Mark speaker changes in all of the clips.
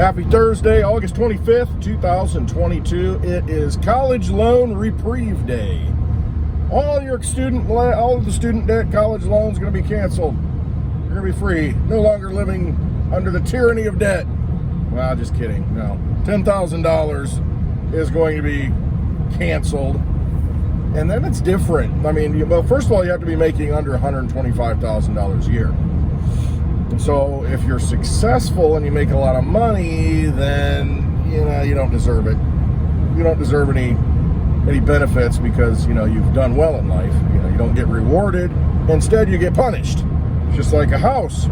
Speaker 1: Happy Thursday, August 25th, 2022. It is College Loan Reprieve Day. All of the student debt college loans going to be canceled. You're going to be free. No longer living under the tyranny of debt. Well, just kidding. No. $10,000 is going to be canceled. And then it's different. I mean, well, first of all, you have to be making under $125,000 a year. And so if you're successful and you make a lot of money, then, you don't deserve it. You don't deserve any benefits because, you've done well in life. You don't get rewarded. Instead, you get punished. It's just like a house.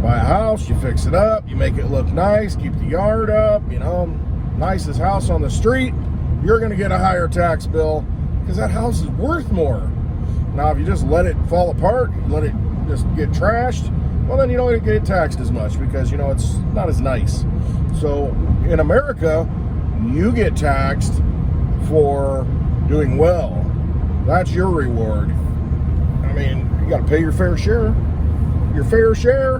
Speaker 1: Buy a house, you fix it up, you make it look nice, keep the yard up, nicest house on the street. You're going to get a higher tax bill because that house is worth more. Now, if you just let it fall apart, let it just get trashed, well, then you don't get taxed as much because, it's not as nice. So in America, you get taxed for doing well. That's your reward. I mean, you got to pay your fair share. Your fair share?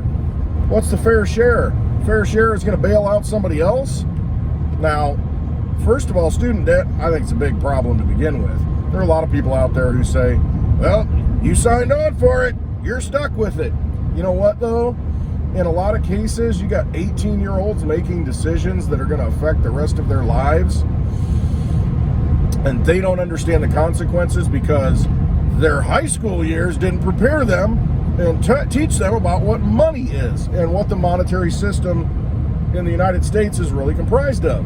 Speaker 1: What's the fair share? Fair share is going to bail out somebody else? Now, first of all, student debt, I think it's a big problem to begin with. There are a lot of people out there who say, well, you signed on for it. You're stuck with it. You know what, though? In a lot of cases, you got 18-year-olds making decisions that are going to affect the rest of their lives. And they don't understand the consequences because their high school years didn't prepare them and teach them about what money is and what the monetary system in the United States is really comprised of.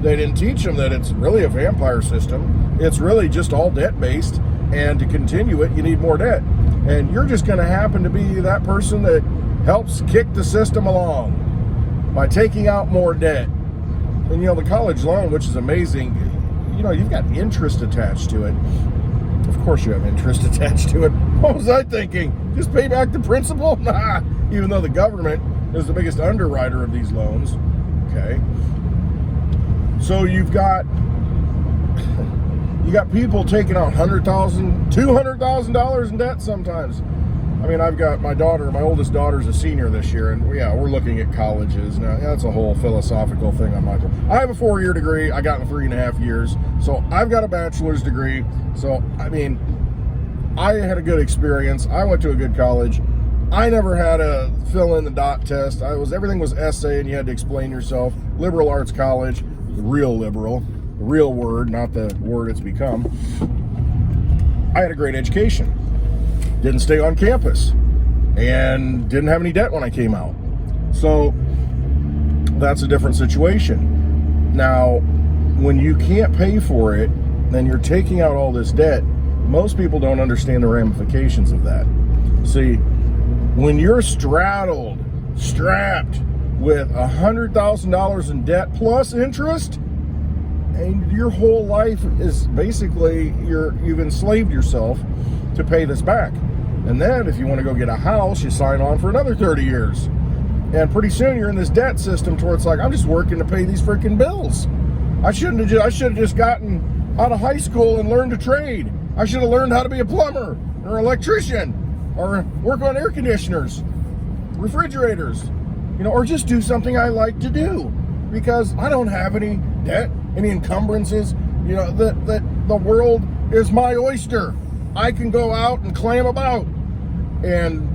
Speaker 1: They didn't teach them that it's really a vampire system. It's really just all debt-based, and to continue it, you need more debt. And you're just going to happen to be that person that helps kick the system along by taking out more debt. And, the college loan, which is amazing, you've got interest attached to it. Of course you have interest attached to it. What was I thinking? Just pay back the principal? Nah, even though the government is the biggest underwriter of these loans. Okay. So you've got people taking out $100,000, $200,000 in debt sometimes. I mean, I've got my oldest daughter's a senior this year, and we're looking at colleges. Now, that's a whole philosophical thing on my part. I have a 4-year degree. I got in 3.5 years. So I've got a bachelor's degree. So, I mean, I had a good experience. I went to a good college. I never had to fill in the dot test. Everything was essay, and you had to explain yourself. Liberal arts college, real liberal, the real word, not the word it's become. I had a great education. Didn't stay on campus and didn't have any debt when I came out. So that's a different situation. Now, when you can't pay for it, then you're taking out all this debt. Most people don't understand the ramifications of that. See, when you're strapped with $100,000 in debt plus interest, and your whole life is basically, you've enslaved yourself to pay this back. And then if you want to go get a house, you sign on for another 30 years. And pretty soon you're in this debt system to where it's like, I'm just working to pay these freaking bills. I should have just gotten out of high school and learned a trade. I should have learned how to be a plumber or an electrician or work on air conditioners, refrigerators, or just do something I like to do because I don't have any debt, any encumbrances, that the world is my oyster. I can go out and clam about, and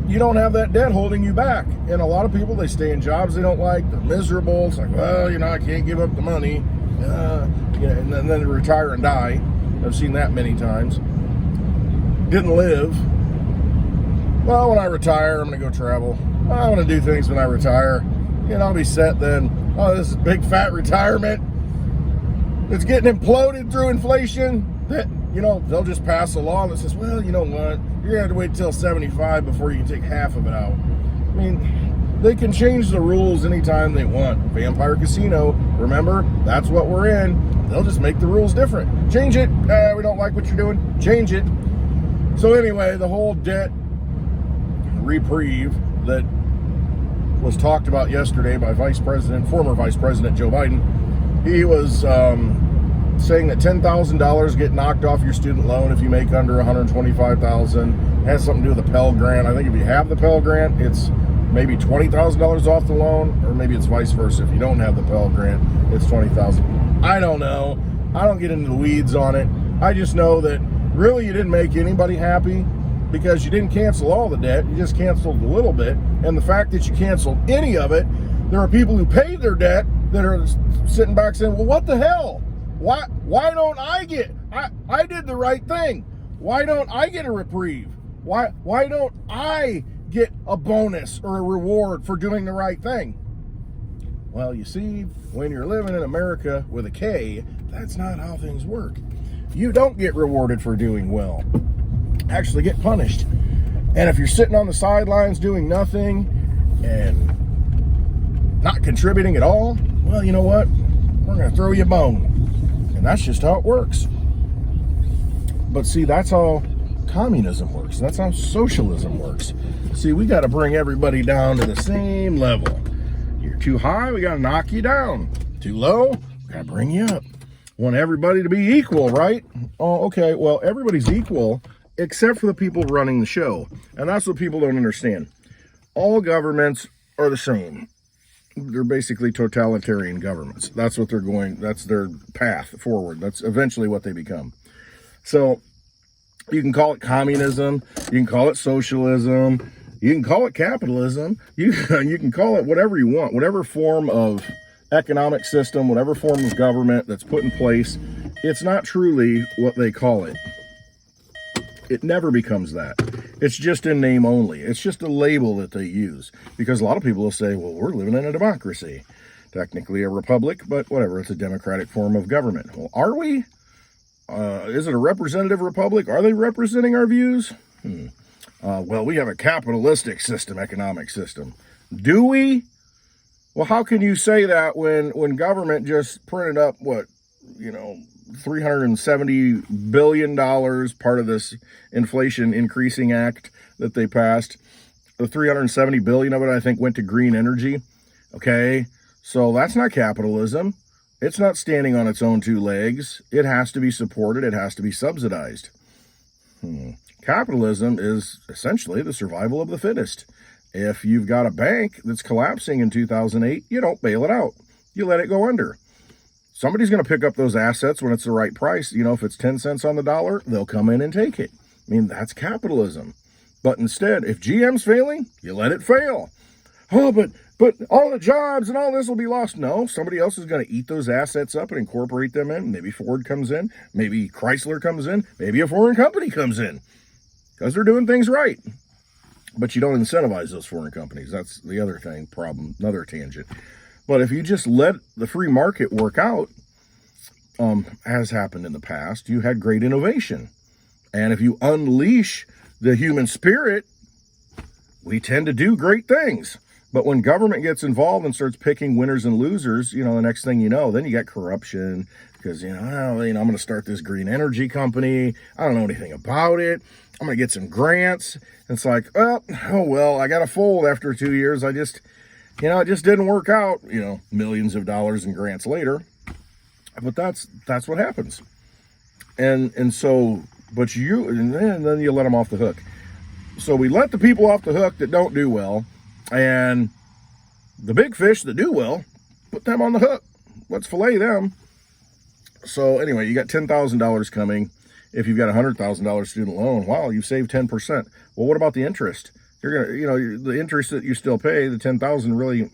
Speaker 1: you don't have that debt holding you back. And a lot of people, they stay in jobs they don't like, they're miserable. It's like, well, I can't give up the money, and then they retire and die. I've seen that many times. Didn't live. Well, when I retire, I'm going to go travel. I want to do things when I retire. I'll be set then. Oh, this is big fat retirement. It's getting imploded through inflation. That they'll just pass a law that says, well, you know what, you're going to have to wait till 75 before you can take half of it out. I mean, they can change the rules anytime they want. Vampire Casino, remember, that's what we're in. They'll just make the rules different. Change it. We don't like what you're doing. Change it. So anyway, the whole debt reprieve that was talked about yesterday by former Vice President Joe Biden, he was saying that $10,000 get knocked off your student loan if you make under $125,000. It has something to do with the Pell Grant. I think if you have the Pell Grant, it's maybe $20,000 off the loan, or maybe it's vice versa. If you don't have the Pell Grant, it's $20,000. I don't know. I don't get into the weeds on it. I just know that really you didn't make anybody happy because you didn't cancel all the debt. You just canceled a little bit. And the fact that you canceled any of it, there are people who paid their debt that are sitting back saying, well, what the hell? Why don't I get, I did the right thing. Why don't I get a reprieve? Why don't I get a bonus or a reward for doing the right thing? Well, you see, when you're living in America with a K, that's not how things work. You don't get rewarded for doing well. Actually get punished. And if you're sitting on the sidelines doing nothing and not contributing at all, well, you know what? We're going to throw you a bone. And that's just how it works. But see, that's how communism works. That's how socialism works. See, we got to bring everybody down to the same level. You're too high, we got to knock you down. Too low, we got to bring you up. Want everybody to be equal, right? Oh, okay, well, everybody's equal except for the people running the show. And that's what people don't understand. All governments are the same. They're basically totalitarian governments. That's what they're going, that's their path forward. That's eventually what they become. So you can call it communism, you can call it socialism, you can call it capitalism, you can call it whatever you want, whatever form of economic system, whatever form of government that's put in place, it's not truly what they call it. It never becomes that. It's just in name only. It's just a label that they use. Because a lot of people will say, well, we're living in a democracy. Technically a republic, but whatever, it's a democratic form of government. Well, are we? Is it a representative republic? Are they representing our views? Well, we have a capitalistic system, economic system. Do we? Well, how can you say that when government just printed up, what, you know, $370 billion, part of this Inflation Increasing Act that they passed? The $370 billion of it, I think, went to green energy. Okay, so that's not capitalism. It's not standing on its own two legs. It has to be supported. It has to be subsidized. Capitalism is essentially the survival of the fittest. If you've got a bank that's collapsing in 2008, you don't bail it out. You let it go under. Somebody's going to pick up those assets when it's the right price. You know, if it's 10 cents on the dollar, they'll come in and take it. I mean, that's capitalism. But instead, if GM's failing, you let it fail. Oh, but all the jobs and all this will be lost. No, somebody else is going to eat those assets up and incorporate them in. Maybe Ford comes in. Maybe Chrysler comes in. Maybe a foreign company comes in. Because they're doing things right. But you don't incentivize those foreign companies. That's the other thing, problem, another tangent. But if you just let the free market work out, as happened in the past, you had great innovation. And if you unleash the human spirit, we tend to do great things. But when government gets involved and starts picking winners and losers, you know, the next thing you know, then you got corruption because, I'm going to start this green energy company. I don't know anything about it. I'm going to get some grants. And it's like, oh, well, I got to fold after 2 years. It just didn't work out, millions of dollars in grants later. But that's what happens. And then you let them off the hook. So we let the people off the hook that don't do well, and the big fish that do well, put them on the hook. Let's fillet them. So anyway, you got $10,000 coming. If you've got a $100,000 student loan, wow, you saved 10%. Well, what about the interest? You're gonna, the interest that you still pay, the $10,000 really,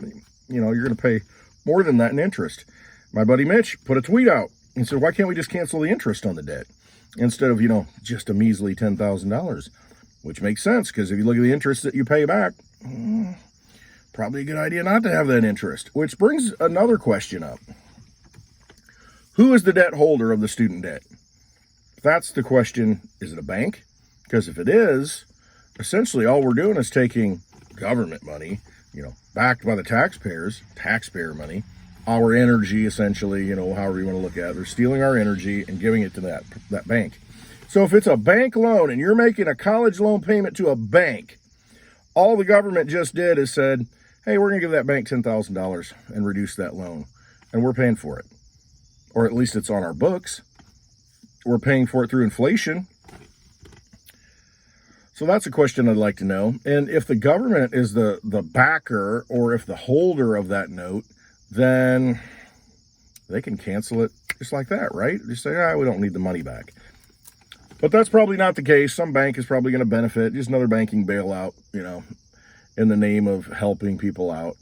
Speaker 1: you're gonna pay more than that in interest. My buddy Mitch put a tweet out and said, why can't we just cancel the interest on the debt instead of, just a measly $10,000? Which makes sense, because if you look at the interest that you pay back, probably a good idea not to have that interest. Which brings another question up. Who is the debt holder of the student debt? That's the question. Is it a bank? Because if it is, essentially all we're doing is taking government money, backed by the taxpayer money, our energy, essentially, however you want to look at it. They're stealing our energy and giving it to that bank. So if it's a bank loan and you're making a college loan payment to a bank, all the government just did is said, hey, we're going to give that bank $10,000 and reduce that loan. And we're paying for it. Or at least it's on our books. We're paying for it through inflation. So that's a question I'd like to know. And if the government is the backer, or if the holder of that note, then they can cancel it just like that, right? Just say, we don't need the money back. But that's probably not the case. Some bank is probably going to benefit. Just another banking bailout, in the name of helping people out.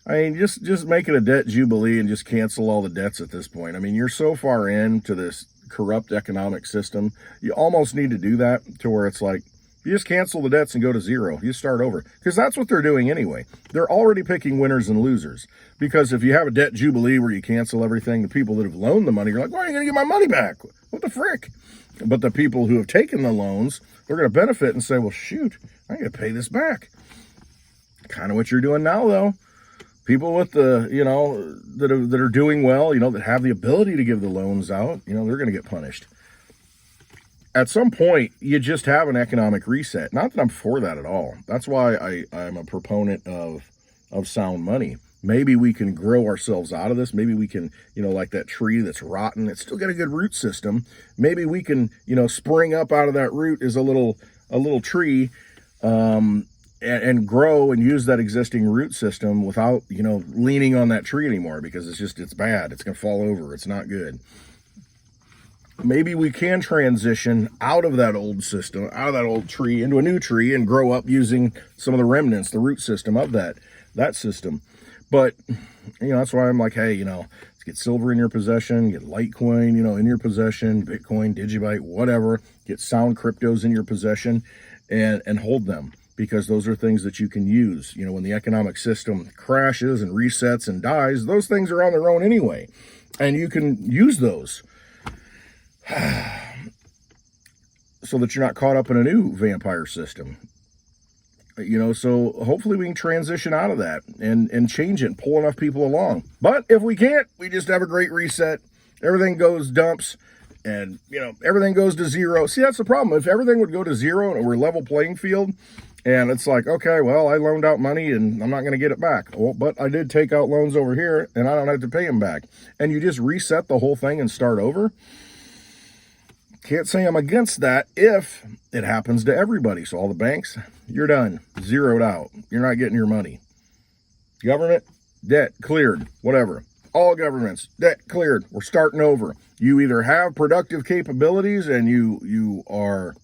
Speaker 1: I mean, just make it a debt jubilee and just cancel all the debts at this point. I mean, you're so far into this corrupt economic system. You almost need to do that to where it's like, you just cancel the debts and go to zero. You start over. Because that's what they're doing anyway. They're already picking winners and losers. Because if you have a debt jubilee where you cancel everything, the people that have loaned the money are like, why are you going to get my money back? What the frick? But the people who have taken the loans, they're going to benefit and say, well, shoot, I got to pay this back. Kind of what you're doing now, though. People with the, that are doing well, that have the ability to give the loans out, they're going to get punished. At some point, you just have an economic reset. Not that I'm for that at all. That's why I'm a proponent of sound money. Maybe we can grow ourselves out of this. Maybe we can, like that tree that's rotten, it's still got a good root system. Maybe we can, spring up out of that root as a little tree, and grow and use that existing root system without, leaning on that tree anymore, because it's bad. It's going to fall over. It's not good. Maybe we can transition out of that old system, out of that old tree, into a new tree and grow up using some of the remnants, the root system of that system. But, that's why I'm like, hey, let's get silver in your possession, get Litecoin, in your possession, Bitcoin, DigiByte, whatever, get sound cryptos in your possession and hold them, because those are things that you can use. When the economic system crashes and resets and dies, those things are on their own anyway, and you can use those. So that you're not caught up in a new vampire system. So hopefully we can transition out of that and change it and pull enough people along. But if we can't, we just have a great reset. Everything goes dumps and, everything goes to zero. See, that's the problem. If everything would go to zero and we're level playing field, and it's like, okay, well, I loaned out money and I'm not going to get it back. Well, but I did take out loans over here and I don't have to pay them back. And you just reset the whole thing and start over. Can't say I'm against that if it happens to everybody. So all the banks, you're done, zeroed out. You're not getting your money. Government, debt cleared, whatever. All governments, debt cleared. We're starting over. You either have productive capabilities and you are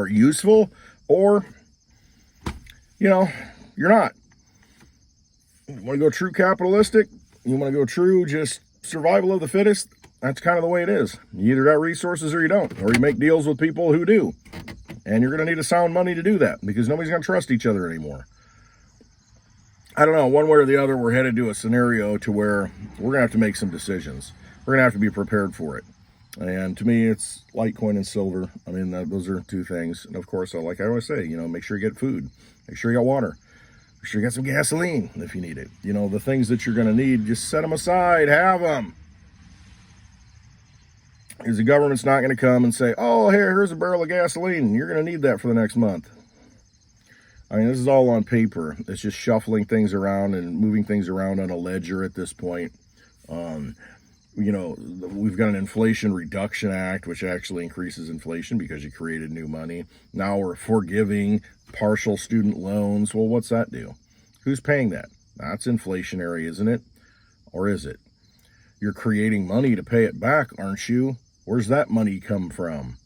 Speaker 1: useful, or, you're not. You want to go true capitalistic? You want to go true just survival of the fittest? That's kind of the way it is. You either got resources or you don't, or you make deals with people who do. And you're going to need a sound money to do that, because nobody's going to trust each other anymore. I don't know, one way or the other, we're headed to a scenario to where we're going to have to make some decisions. We're going to have to be prepared for it. And to me, it's Litecoin and silver. I mean, those are two things. And of course, like I always say, make sure you get food. Make sure you got water. Make sure you got some gasoline if you need it. The things that you're going to need, just set them aside, have them. Because the government's not going to come and say, oh, here's a barrel of gasoline. You're going to need that for the next month. I mean, this is all on paper. It's just shuffling things around and moving things around on a ledger at this point. We've got an Inflation Reduction Act, which actually increases inflation because you created new money. Now we're forgiving partial student loans. Well, what's that do? Who's paying that? That's inflationary, isn't it? Or is it? You're creating money to pay it back, aren't you? Where's that money come from?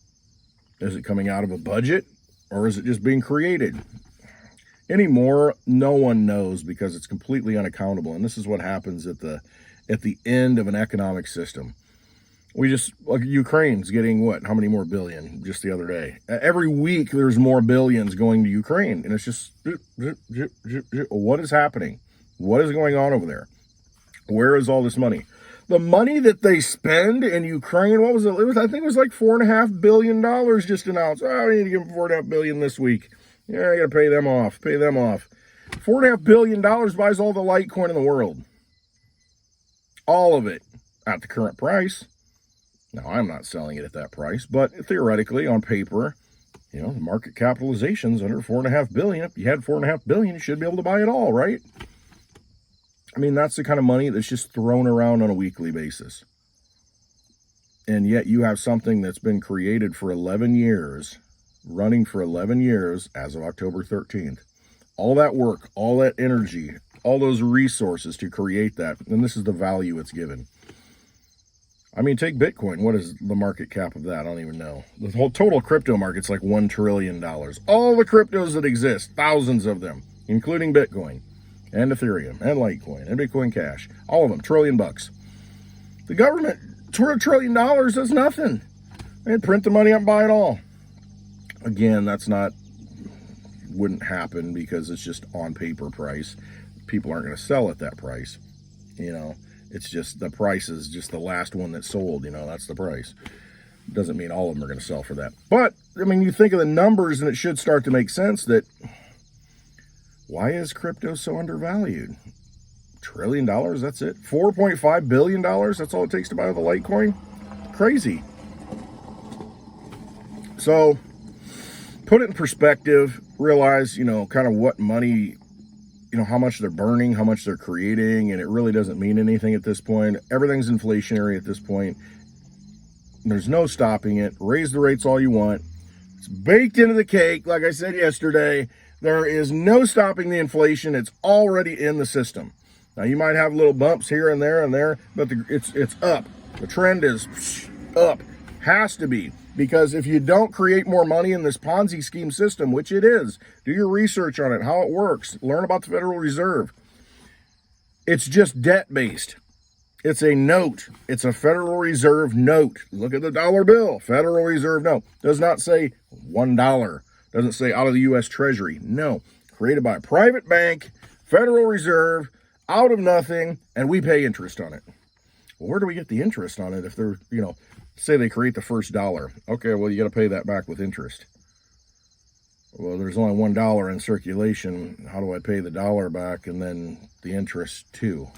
Speaker 1: Is it coming out of a budget, or is it just being created? Anymore, no one knows, because it's completely unaccountable. And this is what happens at the end of an economic system. Like Ukraine's getting how many more billion just the other day? Every week there's more billions going to Ukraine, and it's just, what is happening? What is going on over there? Where is all this money? The money that they spend in Ukraine, what was it? I think it was like $4.5 billion just announced. Oh, I need to give them $4.5 billion this week. Yeah, I got to pay them off. $4.5 billion buys all the Litecoin in the world. All of it at the current price. Now, I'm not selling it at that price, but theoretically, on paper, the market capitalization's under $4.5 billion. If you had $4.5 billion, you should be able to buy it all, right? I mean, that's the kind of money that's just thrown around on a weekly basis. And yet you have something that's been created for 11 years running for 11 years as of October 13th. All that work, all that energy, all those resources to create that, and this is the value it's given. I mean, take Bitcoin. What is the market cap of that? I don't even know. The whole total crypto market's like $1 trillion. All the cryptos that exist, thousands of them, including Bitcoin and Ethereum and Litecoin and Bitcoin Cash, all of them, $1 trillion. The government, $1 trillion, that's nothing. They print the money up and buy it all. Again, wouldn't happen because it's just on paper price. People aren't going to sell at that price, It's just the price is just the last one that sold, that's the price. Doesn't mean all of them are going to sell for that. But, I mean, you think of the numbers and it should start to make sense that why is crypto so undervalued? $1 trillion, that's it. $4.5 billion, that's all it takes to buy the Litecoin? Crazy. So, put it in perspective, realize, kind of what money, how much they're burning, how much they're creating, and it really doesn't mean anything at this point. Everything's inflationary at this point. There's no stopping it. Raise the rates all you want. It's baked into the cake. Like I said yesterday, there is no stopping the inflation. It's already in the system. Now, you might have little bumps here and there, but it's up. The trend is up. Has to be. Because if you don't create more money in this Ponzi scheme system, which it is, do your research on it, how it works, learn about the Federal Reserve. It's just debt-based. It's a note. It's a Federal Reserve note. Look at the dollar bill, Federal Reserve note. Does not say $1. Doesn't say out of the U.S. Treasury. No. Created by a private bank, Federal Reserve, out of nothing, and we pay interest on it. Well, where do we get the interest on it if they're, say they create the first dollar. Okay, well, you got to pay that back with interest. Well, there's only $1 in circulation. How do I pay the dollar back and then the interest too?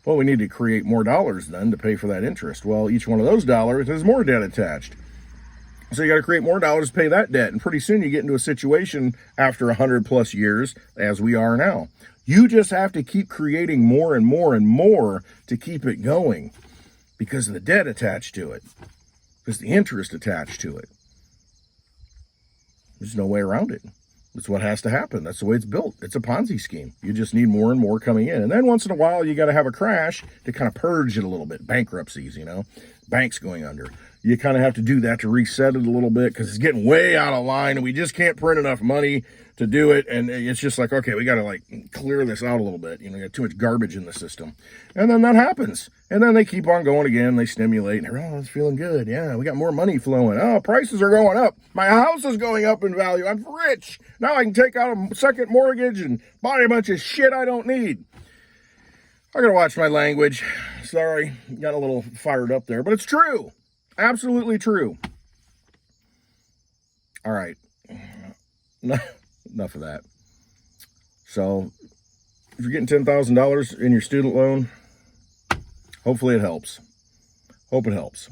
Speaker 1: Well, we need to create more dollars then to pay for that interest. Well, each one of those dollars has more debt attached. So you got to create more dollars to pay that debt. And pretty soon you get into a situation after 100 plus years, as we are now. You just have to keep creating more and more and more to keep it going. Because of the debt attached to it. Because the interest attached to it. There's no way around it. That's what has to happen. That's the way it's built. It's a Ponzi scheme. You just need more and more coming in. And then once in a while, you got to have a crash to kind of purge it a little bit. Bankruptcies, banks going under. You kind of have to do that to reset it a little bit because it's getting way out of line and we just can't print enough money to do it. And it's just like, okay, we got to clear this out a little bit. You got too much garbage in the system. And then that happens. And then they keep on going again. They stimulate. And it's feeling good. Yeah, we got more money flowing. Oh, prices are going up. My house is going up in value. I'm rich. Now I can take out a second mortgage and buy a bunch of shit I don't need. I got to watch my language. Sorry, got a little fired up there. But it's true. Absolutely true. All right. Enough of that. So, if you're getting $10,000 in your student loan, hopefully it helps. Hope it helps.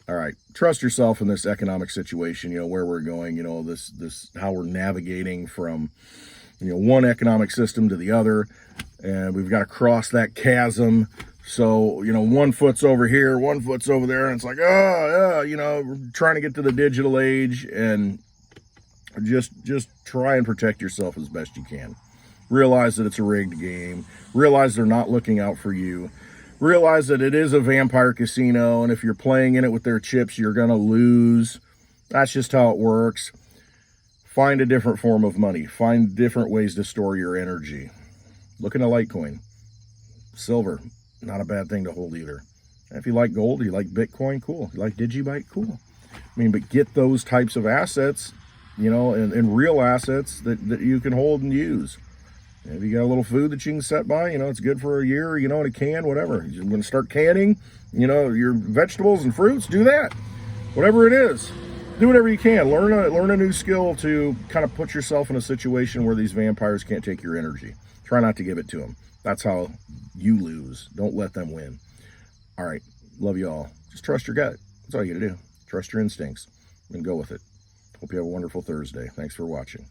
Speaker 1: All right. Trust yourself in this economic situation, where we're going, this how we're navigating from, one economic system to the other. And we've got to cross that chasm. So, one foot's over here, one foot's over there, and it's like, we're trying to get to the digital age, and just try and protect yourself as best you can. Realize that it's a rigged game. Realize they're not looking out for you. Realize that it is a vampire casino, and if you're playing in it with their chips, you're going to lose. That's just how it works. Find a different form of money. Find different ways to store your energy. Look into Litecoin. Silver. Not a bad thing to hold either. And if you like gold, you like Bitcoin, cool. You like DigiByte, cool. But get those types of assets, and real assets that you can hold and use. If you got a little food that you can set by, it's good for a year, in a can, whatever. You're going to start canning, your vegetables and fruits, do that. Whatever it is, do whatever you can. Learn a new skill to kind of put yourself in a situation where these vampires can't take your energy. Try not to give it to them. That's how you lose. Don't let them win. All right. Love you all. Just trust your gut. That's all you got to do. Trust your instincts and go with it. Hope you have a wonderful Thursday. Thanks for watching.